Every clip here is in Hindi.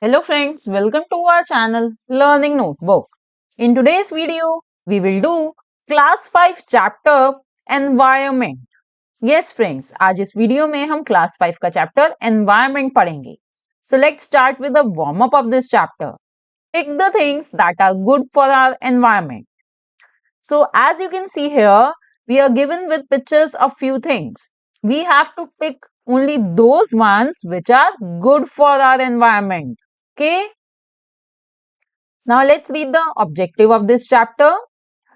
Hello friends, welcome to our channel Learning Notebook. In today's video, we will do Class 5 chapter Environment. Yes friends, आज इस वीडियो में हम Class 5 का चैप्टर Environment पढ़ेंगे. So let's start with the warm up of this chapter. Pick the things that are good for our environment. So as you can see here, we are given with pictures of few things. We have to pick only those ones which are good for our environment. Okay. Now let's read the objective of this chapter.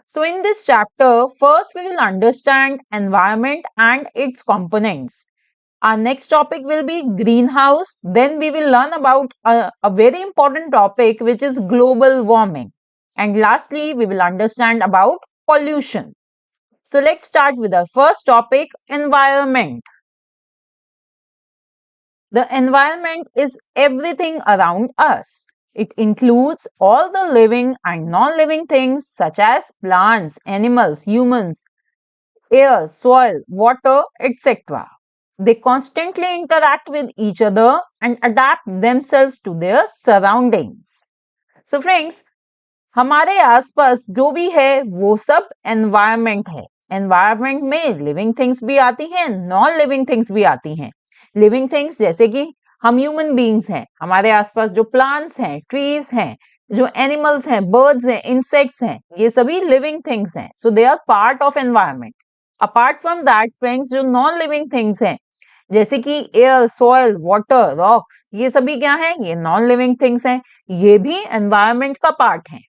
So in this chapter, first we will understand environment and its components. Our next topic will be greenhouse. Then we will learn about a very important topic which is global warming. And lastly, we will understand about pollution. So let's start with our first topic, environment. The environment is everything around us. It includes all the living and non-living things such as plants, animals, humans, air, soil, water, etc. They constantly interact with each other and adapt themselves to their surroundings. So friends, हमारे आसपास जो भी है वो सब environment है. Environment में living things भी आती हैं, non-living things भी आती हैं. लिविंग थिंग्स जैसे कि हम ह्यूमन बींग्स हैं, हमारे आसपास जो प्लांट्स हैं, ट्रीज हैं, जो एनिमल्स हैं, बर्ड्स हैं, इंसेक्ट्स हैं, ये सभी लिविंग थिंग्स हैं. So they are part of environment. Apart from that friends, जो नॉन लिविंग थिंग्स हैं जैसे कि एयर, सॉइल, वाटर, रॉक्स, ये सभी क्या है? ये नॉन लिविंग थिंग्स हैं. ये भी एनवायरनमेंट का पार्ट है.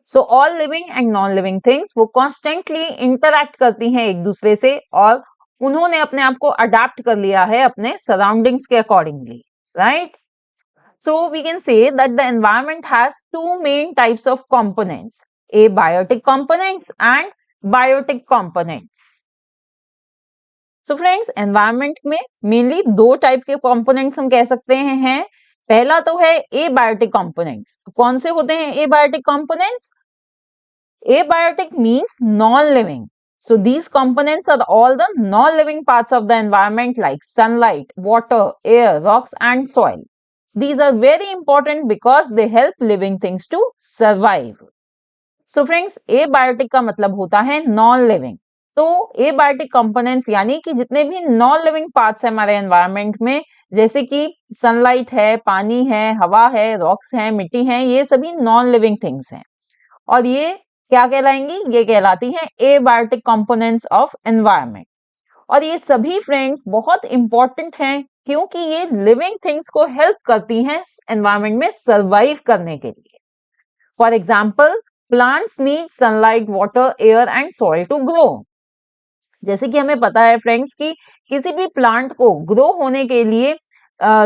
So all living and non living things वो कॉन्स्टेंटली इंटरैक्ट करती हैं एक दूसरे से और उन्होंने अपने आप को अडेप्ट कर लिया है अपने सराउंडिंग्स के accordingly, right? So we can say that the environment has two main types of components, abiotic components and biotic components. So friends, environment में मेनली दो टाइप के कंपोनेंट्स हम कह सकते हैं. पहला तो है एबायोटिक कंपोनेंट्स. कौन से होते हैं abiotic components? Abiotic means non-living. So these components are all the non-living parts of the environment like sunlight, water, air, rocks and soil. These are very important because they help living things to survive. So friends, abiotic का मतलब होता है non-living. तो abiotic components यानी कि जितने भी non-living parts है हमारे environment में, जैसे कि sunlight है, पानी है, हवा है, rocks है, मिट्टी है, ये सभी non-living things हैं. और ये क्या कहलाएंगी? ये कहलाती हैं एबायोटिक कंपोनेंट्स ऑफ एनवायरनमेंट. और ये सभी फ्रेंड्स बहुत इंपॉर्टेंट हैं क्योंकि ये लिविंग थिंग्स को हेल्प करती हैं एनवायरनमेंट में सरवाइव करने के लिए. For example, plants need sunlight, water, air and soil to grow. जैसे कि हमें पता है फ्रेंड्स कि किसी भी प्लांट को ग्रो होने के लिए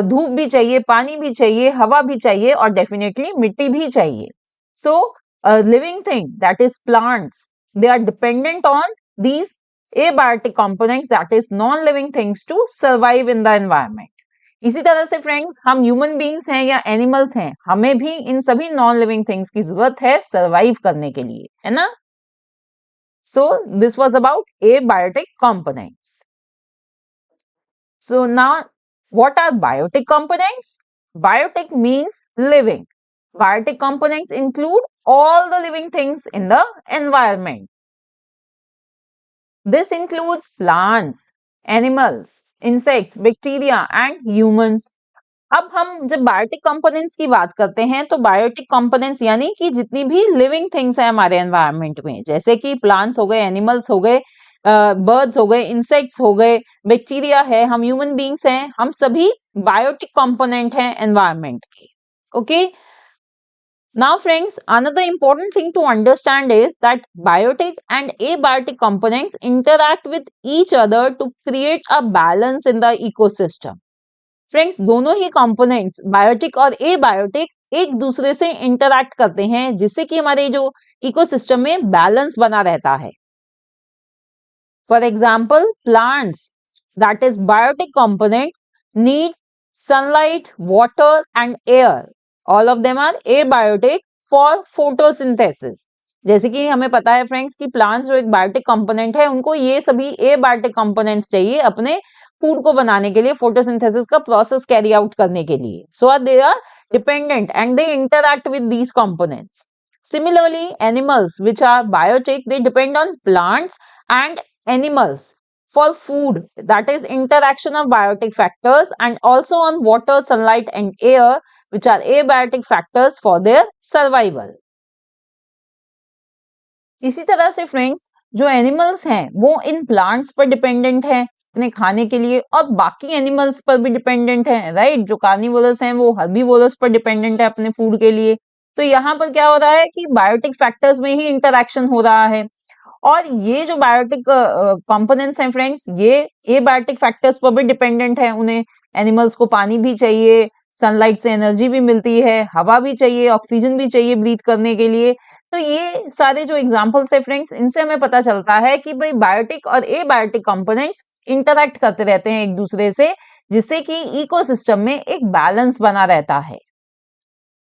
धूप भी चाहिए, पानी भी चाहिए, हवा भी चाहिए और डेफिनेटली मिट्टी भी चाहिए. सो a living thing, that is plants, they are dependent on these abiotic components, that is non-living things, to survive in the environment. इसी तरह से फ्रेंड्स, हम ह्यूमन बींग्स हैं या एनिमल्स हैं, हमें भी इन सभी नॉन लिविंग थिंग्स की जरूरत है सर्वाइव करने के लिए, है ना? सो this was about abiotic components. So now, what are biotic components? Biotic means living. Biotic components include all the living things in the environment. This includes plants, animals, insects, bacteria and humans. अब हम जब बायोटिक कंपोनेंट्स की बात करते हैं तो बायोटिक कंपोनेंट्स यानी कि जितनी भी लिविंग थिंग्स हैं हमारे एनवायरनमेंट में, जैसे कि प्लांट्स हो गए, एनिमल्स हो गए, बर्ड्स हो गए, इंसेक्ट्स हो गए, बैक्टीरिया है, हम ह्यूमन बींग्स हैं, हम सभी बायोटिक कंपोनेंट हैं एनवायरनमेंट के. Okay. Now friends, another important thing to understand is that biotic and abiotic components interact with each other to create a balance in the ecosystem. Friends, दोनों ही components biotic और abiotic एक दूसरे से interact करते हैं जिससे कि हमारे जो ecosystem में balance बना रहता है. For example, plants, that is biotic component, need sunlight, water and air. All of them are abiotic for photosynthesis. जैसे कि हमें पता है फ्रेंड्स कि प्लांट्स जो एक बायोटिक कंपोनेंट है उनको ये सभी एबायोटिक कंपोनेंट्स चाहिए अपने फूड को बनाने के लिए, फोटोसिंथेसिस का प्रोसेस कैरी आउट करने के लिए. So they are dependent and they interact with these components. Similarly, animals which are biotic, they depend on plants and animals for food, that is interaction of biotic factors, and also on water, sunlight and air, which are abiotic factors for their survival. इसी तरह से फ्रेंड्स, जो एनिमल्स हैं वो इन प्लांट्स पर डिपेंडेंट हैं अपने खाने के लिए, और बाकी एनिमल्स पर भी डिपेंडेंट हैं, राइट. जो कार्निवोरस हैं वो हर्बीवोरस पर डिपेंडेंट है अपने फूड के लिए. तो यहाँ पर क्या हो रहा है कि बायोटिक फैक्टर्स में ही इंटरैक्शन हो रहा है. और ये जो बायोटिक कंपोनेंट्स हैं फ्रेंड्स, ये एबायोटिक फैक्टर्स पर भी डिपेंडेंट है. उन्हें, एनिमल्स को पानी भी चाहिए, सनलाइट से एनर्जी भी मिलती है, हवा भी चाहिए, ऑक्सीजन भी चाहिए ब्रीथ करने के लिए. तो ये सारे जो एग्जांपल्स है फ्रेंड्स, इनसे हमें पता चलता है कि भाई बायोटिक और एबायोटिक कंपोनेंट्स इंटरैक्ट करते रहते हैं एक दूसरे से, जिससे कि इकोसिस्टम में एक बैलेंस बना रहता है.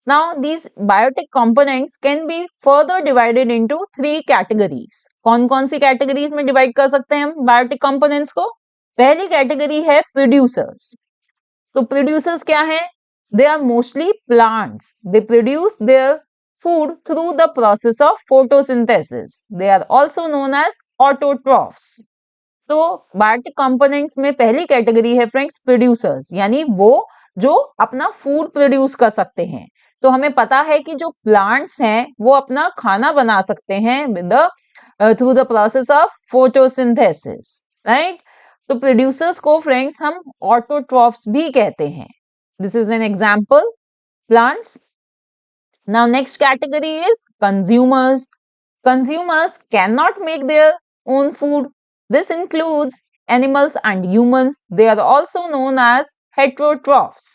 Now, these biotic components can be further divided into 3 categories. कौन-कौन सी कैटेगरीज में डिवाइड कर सकते हैं हम बायोटिक कंपोनेंट्स को? पहली कैटेगरी है प्रोड्यूसर्स. तो प्रोड्यूसर्स क्या हैं? They are mostly plants. They produce their food through the process of photosynthesis. They are also known as autotrophs. तो बायोटिक कंपोनेंट्स में पहली कैटेगरी है फ्रेंड्स प्रोड्यूसर्स, यानी वो जो अपना फूड प्रोड्यूस कर सकते हैं. तो हमें पता है कि जो प्लांट्स हैं वो अपना खाना बना सकते हैं with the through the process of photosynthesis, right. तो प्रोड्यूसर्स को फ्रेंड्स हम ऑटोट्रॉफ्स भी कहते हैं. This is an example, plants. Now next category is consumers. Consumers cannot make their own food. This includes animals and humans. They are also known as heterotrophs.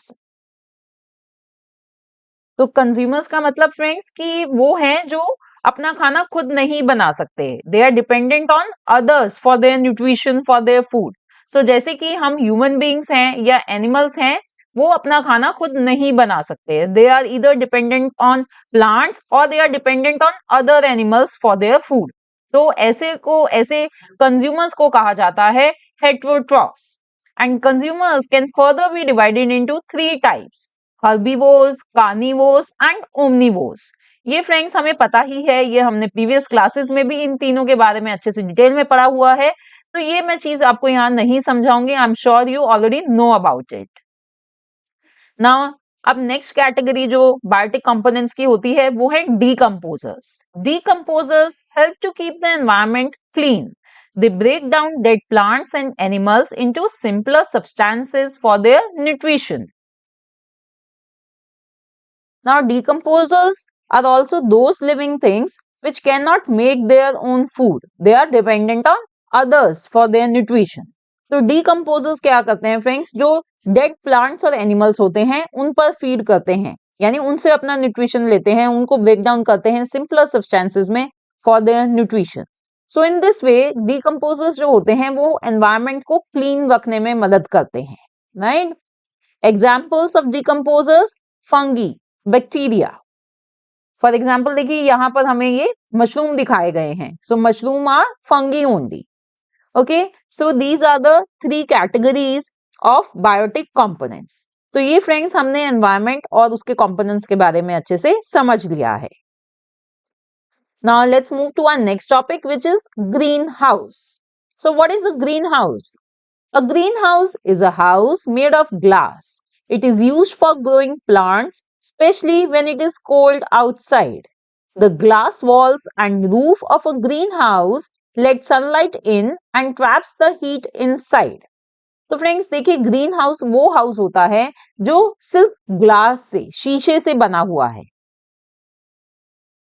तो कंज्यूमर्स का मतलब फ्रेंड्स कि वो हैं जो अपना खाना खुद नहीं बना सकते. They are dependent on others for their nutrition, for their food. So जैसे कि हम ह्यूमन बींग्स हैं या एनिमल्स हैं, वो अपना खाना खुद नहीं बना सकते. They are either dependent on plants और they are dependent on other animals for their food. तो ऐसे कंज्यूमर्स को कहा जाता है heterotrophs. And consumers can further be divided into 3 types: herbivores, carnivores and omnivores. ये फ्रेंड्स हमें पता ही है, ये हमने प्रीवियस क्लासेस में भी इन तीनों के बारे में अच्छे से डिटेल में पढ़ा हुआ है. तो ये मैं चीज आपको यहाँ नहीं समझाऊंगी. I am sure you already know about it. Now अब नेक्स्ट कैटेगरी जो बायोटिक कंपोनेंट्स की होती है वो है decomposers. Decomposers help to keep the environment clean. They break down dead plants and animals into simpler substances for their nutrition. Now, decomposers are also those living things which cannot make their own food. They are dependent on others for their nutrition. तो decomposers क्या करते हैं फ्रेंड्स? जो डेड प्लांट्स और एनिमल्स होते हैं उन पर फीड करते हैं, यानी उनसे अपना न्यूट्रिशन लेते हैं, उनको ब्रेक डाउन करते हैं सिंपलर सब्सटेंसेस में for their nutrition. So in this way decomposers जो होते हैं वो एनवायरनमेंट को क्लीन रखने में मदद करते हैं, right. Examples of decomposers: fungi, bacteria. For example देखिए यहाँ पर हमें ये मशरूम दिखाए गए हैं. So mushroom are fungi only. Okay, so these are the 3 categories of biotic components. तो ये फ्रेंड्स हमने एनवायरनमेंट और उसके कंपोनेंट्स के बारे में अच्छे से समझ लिया है. Now let's move to our next topic which is green house. So what is a green house? A greenhouse is a house made of glass. It is used for growing plants, especially when it is cold outside. The glass walls and roof of a greenhouse let sunlight in and traps the heat inside. तो फ्रेंड्स देखिए, ग्रीन हाउस वो हाउस होता है जो सिर्फ ग्लास से, शीशे से बना हुआ है,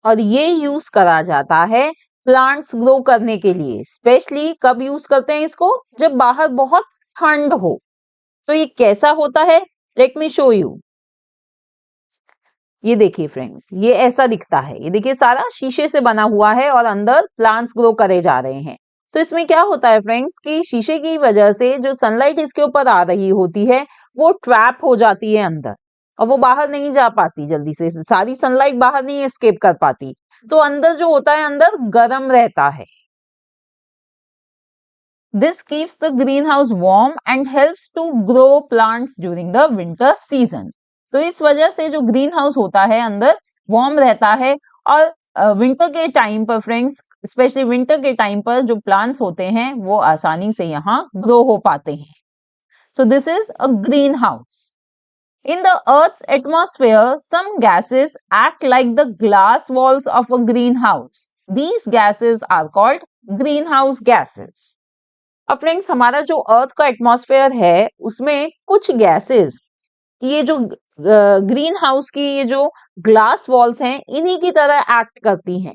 और ये यूज करा जाता है प्लांट्स ग्रो करने के लिए. स्पेशली कब यूज करते हैं इसको? जब बाहर बहुत ठंड हो. तो ये कैसा होता है? Let me show you. ये देखिए फ्रेंड्स, ये ऐसा दिखता है. ये देखिए सारा शीशे से बना हुआ है और अंदर प्लांट्स ग्रो करे जा रहे हैं. तो इसमें क्या होता है फ्रेंड्स कि शीशे की वजह से जो सनलाइट इसके ऊपर आ रही होती है वो ट्रैप हो जाती है अंदर, और वो बाहर नहीं जा पाती जल्दी से, सारी सनलाइट बाहर नहीं एस्केप कर पाती. तो अंदर जो होता है, अंदर गर्म रहता है. This keeps the greenhouse warm and helps to grow plants during the winter season. तो इस वजह से जो ग्रीन हाउस होता है अंदर वार्म रहता है और विंटर के टाइम पर फ्रेंड्स, स्पेशली विंटर के टाइम पर जो प्लांट्स होते हैं वो आसानी से यहाँ ग्रो हो पाते हैं. So this is a greenhouse. In the Earth's atmosphere, some gases act like the glass walls of a greenhouse. These gases are called greenhouse gases. अब फ्रेंड्स हमारा जो अर्थ का एटमॉस्फेयर है उसमें कुछ गैसेस ये जो ग्रीन हाउस की ये जो ग्लास वॉल्स हैं इन्हीं की तरह एक्ट करती हैं.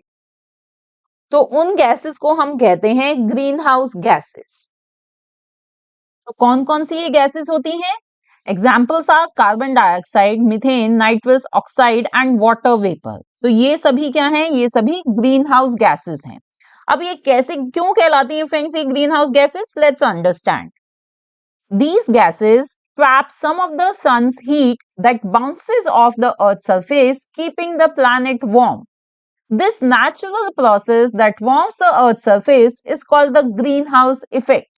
तो उन गैसेस को हम कहते हैं ग्रीन हाउस गैसेस. तो कौन कौन सी ये गैसेस होती हैं? Examples are carbon dioxide, methane, nitrous oxide and water vapour. तो ये सभी क्या हैं? ये सभी ग्रीन हाउस गैसेस हैं. अब ये कैसे क्यों कहलाती हैं फ्रेंड्स ये green house gases? Let's understand. These gases trap some of the sun's heat that bounces off the Earth's surface, keeping the planet warm. This natural process that warms the Earth's surface is called the greenhouse effect.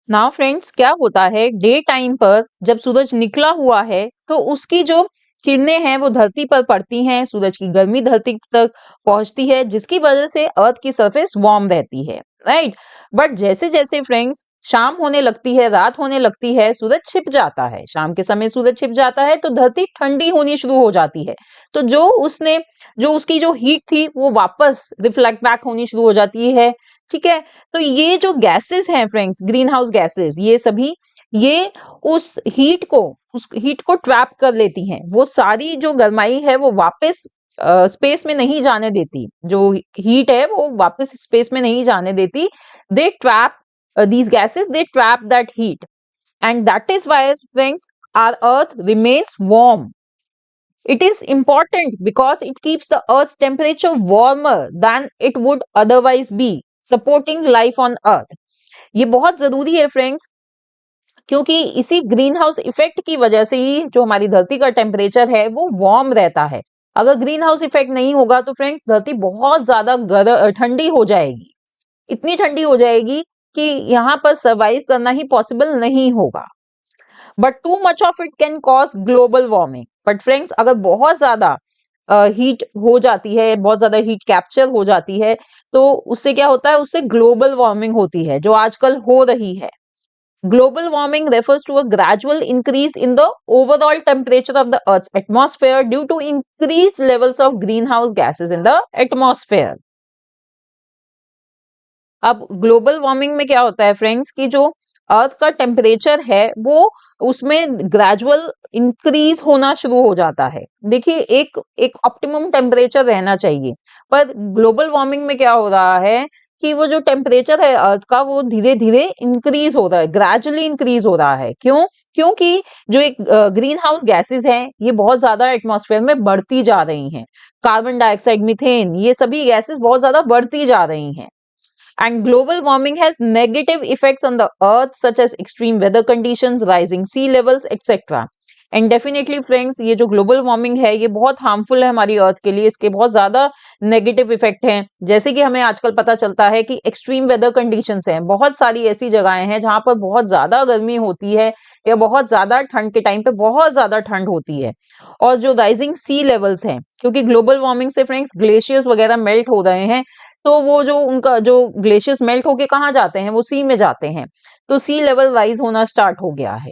Now friends क्या होता है डे टाइम पर जब सूरज निकला हुआ है तो उसकी जो किरणें हैं वो धरती पर पड़ती हैं, सूरज की गर्मी धरती तक पहुंचती है जिसकी वजह से अर्थ की सरफेस वार्म रहती है, राइट. बट जैसे जैसे फ्रेंड्स शाम होने लगती है, रात होने लगती है, सूरज छिप जाता है. शाम के समय सूरज छिप जाता है तो धरती ठंडी होनी शुरू हो जाती है. तो जो उसकी जो हीट थी वो वापस रिफ्लेक्ट बैक होनी शुरू हो जाती है. ठीक है. तो ये जो गैसेस हैं फ्रेंड्स, ग्रीन हाउस गैसेस, ये सभी ये उस हीट को ट्रैप कर लेती हैं. वो सारी जो गर्माई है वो वापस स्पेस में नहीं जाने देती. जो हीट है वो वापस स्पेस में नहीं जाने देती. दे trap these gases, they trap that heat, and that is why friends our earth remains warm. It is important because it keeps the earth's temperature warmer than it would otherwise be, supporting life on earth. ये बहुत जरूरी है फ्रेंड्स क्योंकि इसी ग्रीन हाउस इफेक्ट की वजह से ही जो हमारी धरती का टेम्परेचर है वो वार्म रहता है. अगर ग्रीन हाउस इफेक्ट नहीं होगा तो फ्रेंड्स धरती बहुत ज्यादा ठंडी हो जाएगी. इतनी ठंडी हो जाएगी कि यहाँ पर सर्वाइव करना ही पॉसिबल नहीं होगा. But too much of it can cause global warming. But friends अगर बहुत ज्यादा हीट हो जाती है, बहुत ज्यादा हीट कैप्चर हो जाती है तो उससे क्या होता है? उससे ग्लोबल वार्मिंग होती है जो आजकल हो रही है. Global warming refers to a gradual increase in the overall temperature of the Earth's atmosphere due to increased levels of greenhouse gases in the atmosphere. अब ग्लोबल वार्मिंग में क्या होता है फ्रेंड्स कि जो अर्थ का टेम्परेचर है वो उसमें ग्रेजुअल इंक्रीज होना शुरू हो जाता है. देखिए एक ऑप्टिमम टेम्परेचर रहना चाहिए पर ग्लोबल वार्मिंग में क्या हो रहा है कि वो जो टेम्परेचर है अर्थ का वो धीरे धीरे इंक्रीज हो रहा है, ग्रेजुअली इंक्रीज हो रहा है. क्योंकि जो एक ग्रीन हाउस गैसेस हैं ये बहुत ज्यादा एटमॉस्फेयर में बढ़ती जा रही हैं. कार्बन डाइऑक्साइड, मीथेन, ये सभी गैसेस बहुत ज्यादा बढ़ती जा रही हैं. And global warming has negative effects on the earth such as extreme weather conditions, rising sea levels, etc. And definitely friends ये जो ग्लोबल वार्मिंग है ये बहुत हार्मफुल है हमारी अर्थ के लिए. इसके बहुत ज्यादा नेगेटिव इफेक्ट हैं. जैसे कि हमें आजकल पता चलता है कि एक्सट्रीम वेदर कंडीशंस हैं. बहुत सारी ऐसी जगहें हैं जहां पर बहुत ज्यादा गर्मी होती है या बहुत ज्यादा ठंड के टाइम पे बहुत ज्यादा ठंड होती है. और जो राइजिंग सी लेवल्स हैं क्योंकि ग्लोबल वार्मिंग से फ्रेंड्स ग्लेशियर्स वगैरह मेल्ट हो रहे हैं तो वो जो उनका जो ग्लेशियर्स मेल्ट होके कहाँ जाते हैं? वो सी में जाते हैं. तो सी लेवल राइज होना स्टार्ट हो गया है.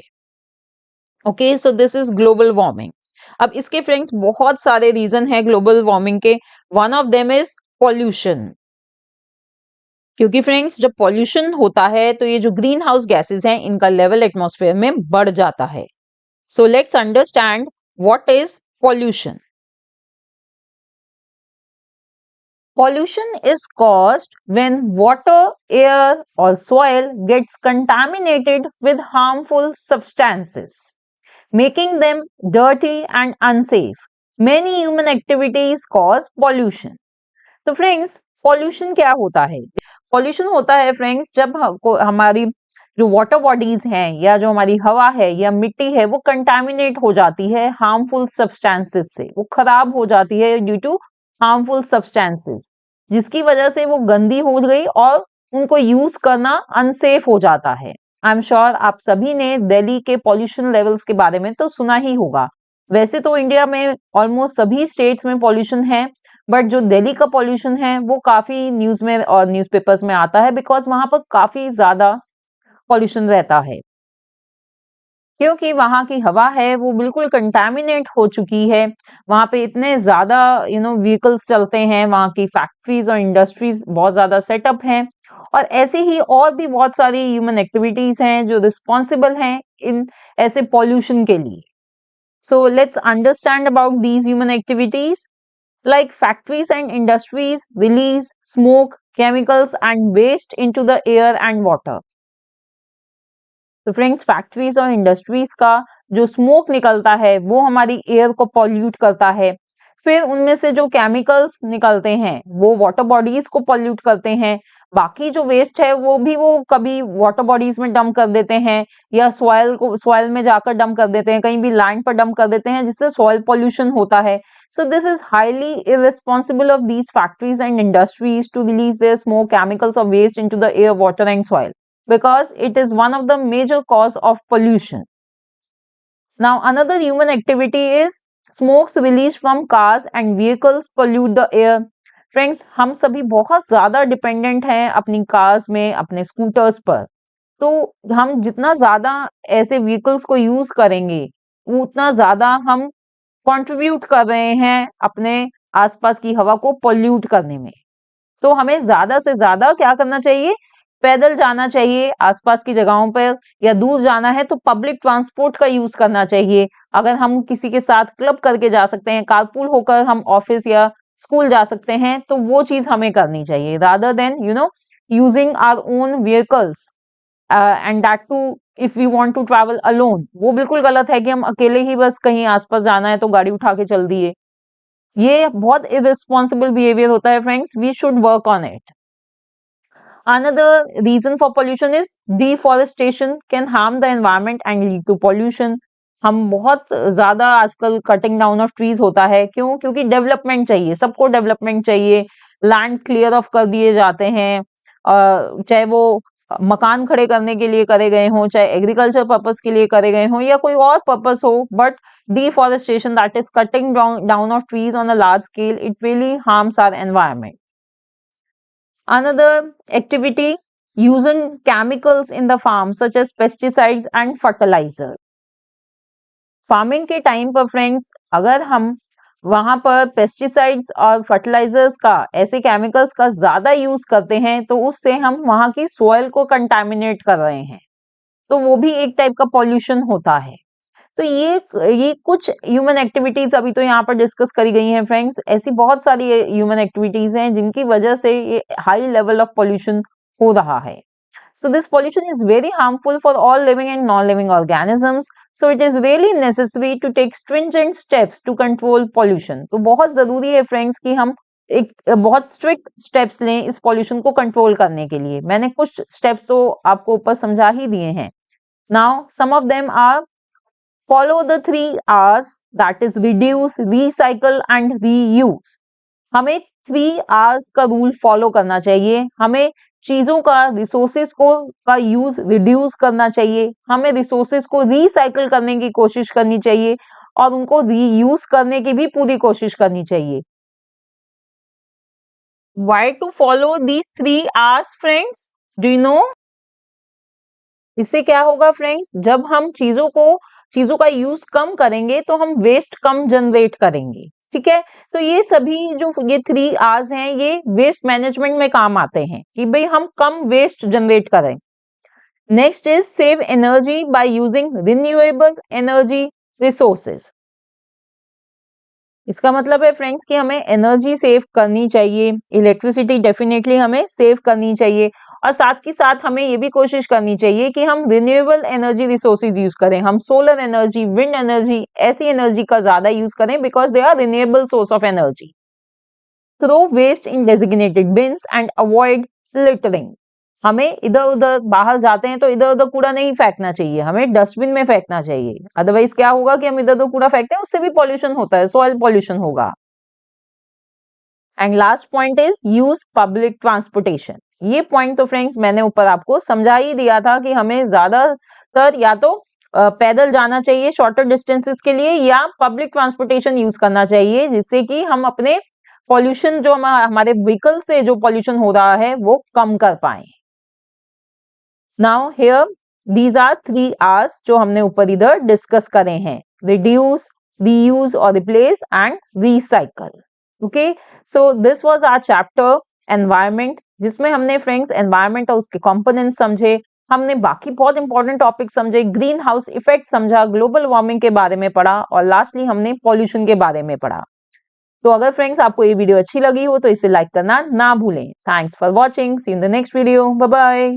Okay, so this is global warming. अब इसके फ्रेंड्स बहुत सारे रीजन है ग्लोबल वार्मिंग के. One of them is pollution. क्योंकि फ्रेंड्स जब पॉल्यूशन होता है तो ये जो ग्रीन हाउस गैसेस हैं इनका लेवल एटमॉस्फेयर में बढ़ जाता है. सो let's understand what is pollution. Pollution is caused when water, air, or soil gets contaminated with harmful substances, making them dirty and unsafe. Many human activities cause pollution. तो फ्रेंड्स पॉल्यूशन क्या होता है? पॉल्यूशन होता है फ्रेंड्स जब हमारी जो वाटर बॉडीज हैं या जो हमारी हवा है या मिट्टी है वो कंटामिनेट हो जाती है हार्मफुल सब्सटेंसेस से. वो खराब हो जाती है ड्यू टू हार्मफुल सब्सटेंसेस जिसकी वजह से वो गंदी हो गई और उनको यूज करना अनसेफ हो जाता है। आई एम श्योर आप सभी ने दिल्ली के पॉल्यूशन लेवल्स के बारे में तो सुना ही होगा। वैसे तो इंडिया में ऑलमोस्ट सभी स्टेट्स में पॉल्यूशन है, बट जो दिल्ली का पॉल्यूशन है वो काफी न्यूज में और न्यूज़पेपर्स में आता है, बिकॉज वहां पर काफी ज्यादा पॉल्यूशन रहता है, क्योंकि वहां की हवा है वो बिल्कुल कंटामिनेट हो चुकी है। वहां पे इतने ज्यादा व्हीकल्स चलते हैं, वहां की फैक्ट्रीज और इंडस्ट्रीज बहुत ज्यादा सेटअप हैं, और ऐसे ही और भी बहुत सारी ह्यूमन एक्टिविटीज हैं जो रिस्पॉन्सिबल हैं इन ऐसे पॉल्यूशन के लिए। So let's understand about these human activities. Like factories and industries release smoke, chemicals and waste into the air and water. तो फ्रेंड्स, फैक्ट्रीज और इंडस्ट्रीज का जो स्मोक निकलता है वो हमारी एयर को पॉल्यूट करता है। फिर उनमें से जो केमिकल्स निकलते हैं वो वाटर बॉडीज को पॉल्यूट करते हैं। बाकी जो वेस्ट है वो कभी वाटर बॉडीज में डंप कर देते हैं, या सॉइल में जाकर डंप कर देते हैं, कहीं भी लैंड पर डंप कर देते हैं, जिससे सॉइल पॉल्यूशन होता है। So this is highly irresponsible of these factories and industries to release their smoke, chemicals और waste into the air, water and soil, because it is one of the major cause of pollution. Now, another human activity is smokes released from cars and vehicles pollute the air. Friends, हम सभी बहुत ज्यादा डिपेंडेंट हैं अपनी कार्स में, अपने स्कूटर्स पर। तो हम जितना ज्यादा ऐसे व्हीकल्स को यूज करेंगे उतना ज्यादा हम कंट्रीब्यूट कर रहे हैं अपने आसपास की हवा को पोल्यूट करने में। तो हमें ज्यादा से ज्यादा क्या करना चाहिए? पैदल जाना चाहिए आसपास की जगहों पर, या दूर जाना है तो पब्लिक ट्रांसपोर्ट का यूज करना चाहिए। अगर हम किसी के साथ क्लब करके जा सकते हैं, कारपूल होकर हम ऑफिस या स्कूल जा सकते हैं, तो वो चीज हमें करनी चाहिए, rather than using our own vehicles and that too if we want to travel alone. वो बिल्कुल गलत है कि हम अकेले ही बस कहीं आसपास जाना है तो गाड़ी उठा के चल दिए। ये बहुत इररिस्पॉन्सिबल बिहेवियर होता है friends, we should work on it. Another reason for pollution is deforestation can harm the environment and lead to pollution. हम बहुत ज्यादा आजकल कटिंग डाउन ऑफ ट्रीज होता है, क्यों? क्योंकि डेवलपमेंट चाहिए, सबको डेवलपमेंट चाहिए, लैंड क्लियर ऑफ कर दिए जाते हैं, चाहे वो मकान खड़े करने के लिए करे गए हों, चाहे एग्रीकल्चर पर्पस के लिए करे गए हों, या कोई और पर्पस हो, but deforestation, that is cutting down of trees on a large scale, it really harms our environment. Another activity, using chemicals in the farm such as pesticides and fertilizer. Farming के टाइम पर फ्रेंड्स, अगर हम वहां पर पेस्टिसाइड्स और फर्टिलाइजर्स का, ऐसे केमिकल्स का ज्यादा यूज करते हैं, तो उससे हम वहां की सॉइल को कंटामिनेट कर रहे हैं, तो वो भी एक टाइप का पॉल्यूशन होता है। तो ये कुछ ह्यूमन एक्टिविटीज अभी तो यहाँ पर डिस्कस करी गई हैं फ्रेंड्स। ऐसी बहुत सारी ह्यूमन एक्टिविटीज हैं जिनकी वजह से ये हाई लेवल ऑफ पॉल्यूशन हो रहा है। So this pollution is very harmful for all living and non-living organisms. So it is really necessary to take stringent steps to control pollution. तो बहुत जरूरी है फ्रेंड्स कि हम एक बहुत स्ट्रिक्ट स्टेप्स लें इस पॉल्यूशन को कंट्रोल करने के लिए। मैंने कुछ स्टेप्स तो आपको ऊपर समझा ही दिए हैं। Now some of them are: follow the 3 R's, that is reduce, recycle and reuse. हमें 3 R's का रूल फॉलो करना चाहिए। हमें चीजों का, रिसोर्सेज को का यूज रिड्यूस करना चाहिए, हमें रिसोर्सेज को रिसाइकल करने की कोशिश करनी चाहिए, और उनको रीयूज करने की भी पूरी कोशिश करनी चाहिए। Why to follow these 3 R's friends? Do you know? इससे क्या होगा फ्रेंड्स? जब हम चीजों का यूज कम करेंगे तो हम वेस्ट कम जनरेट करेंगे, ठीक है? तो ये 3 R's हैं, ये वेस्ट मैनेजमेंट में काम आते हैं कि भाई हम कम वेस्ट जनरेट करें। Next is save energy by using renewable energy resources. इसका मतलब है फ्रेंड्स कि हमें एनर्जी सेव करनी चाहिए, इलेक्ट्रिसिटी डेफिनेटली हमें सेव करनी चाहिए, और साथ ही साथ हमें ये भी कोशिश करनी चाहिए कि हम रिन्यूएबल एनर्जी रिसोर्सेज यूज करें। हम सोलर एनर्जी, विंड एनर्जी, ऐसी एनर्जी का ज्यादा यूज करें, because they are renewable source of energy. Throw waste in designated bins and avoid littering. हमें इधर उधर बाहर जाते हैं तो इधर उधर कूड़ा नहीं फेंकना चाहिए, हमें डस्टबिन में फेंकना चाहिए। अदरवाइज क्या होगा कि हम इधर उधर कूड़ा फेंकते हैं, उससे भी पॉल्यूशन होता है, सॉइल पॉल्यूशन होगा। And last point is use public transportation. ये पॉइंट तो फ्रेंड्स मैंने ऊपर आपको समझा ही दिया था कि हमें ज्यादातर या तो पैदल जाना चाहिए शॉर्टर डिस्टेंसेस के लिए या पब्लिक ट्रांसपोर्टेशन यूज करना चाहिए, जिससे कि हम अपने पॉल्यूशन जो हमारे व्हीकल से जो पॉल्यूशन हो रहा है वो कम कर पाए। Now here these are 3 R's जो हमने ऊपर इधर डिस्कस करे हैं, रिड्यूस, रीयूज और replace and recycle. Okay, so this was our chapter environment, जिसमें हमने फ्रेंड्स एनवायरनमेंट और उसके कंपोनेंट्स समझे, हमने बाकी बहुत इंपॉर्टेंट टॉपिक समझे, ग्रीन हाउस इफेक्ट समझा, ग्लोबल वार्मिंग के बारे में पढ़ा और लास्टली हमने पॉल्यूशन के बारे में पढ़ा। तो अगर फ्रेंड्स आपको ये वीडियो अच्छी लगी हो तो इसे लाइक करना ना भूलें। Thanks for watching, see you in the next video, bye bye.